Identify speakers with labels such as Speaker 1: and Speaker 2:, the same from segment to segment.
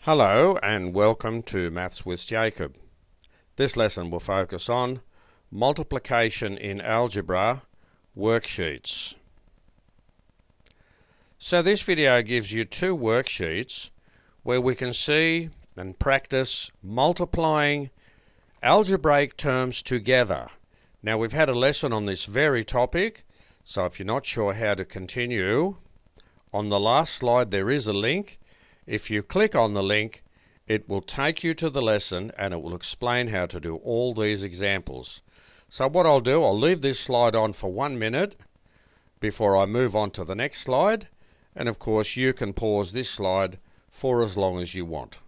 Speaker 1: Hello and welcome to Maths with Jacob. This lesson will focus on multiplication in algebra worksheets. So this video gives you two worksheets where we can see and practice multiplying algebraic terms together. Now we've had a lesson on this very topic, so if you're not sure how to continue, on the last slide there is a link. If you click on the link, it will take you to the lesson and it will explain how to do all these examples. So what I'll do, I'll leave this slide on for 1 minute before I move on to the next slide, and of course you can pause this slide for as long as you want.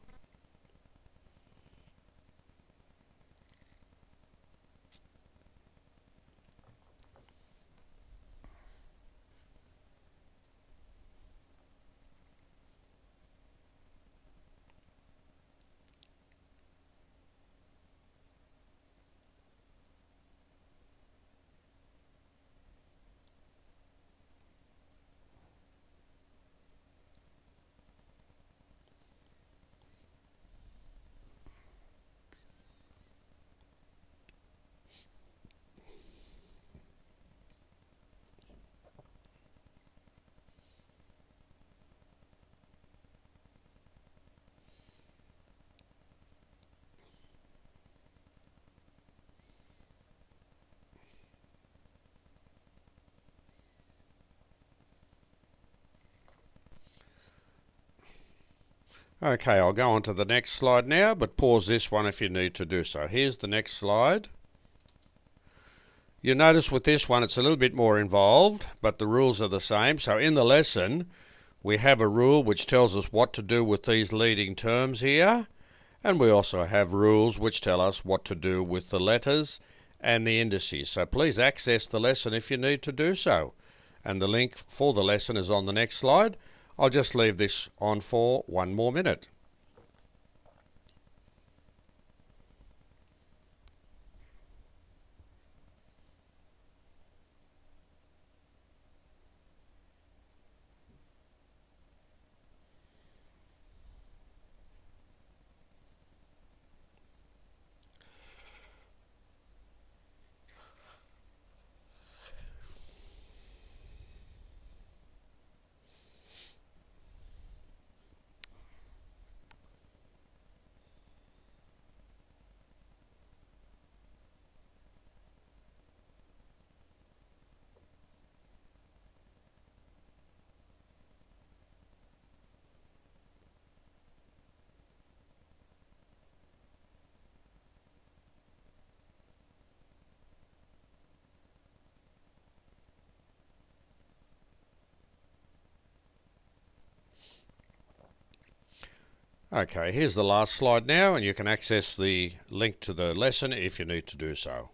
Speaker 1: Okay, I'll go on to the next slide now, but pause this one if you need to do so. Here's the next slide. You notice with this one it's a little bit more involved, but the rules are the same. So in the lesson, we have a rule which tells us what to do with these leading terms here, and we also have rules which tell us what to do with the letters and the indices. So please access the lesson if you need to do so. And the link for the lesson is on the next slide. I'll just leave this on for 1 more minute. Okay, here's the last slide now, and you can access the link to the lesson if you need to do so.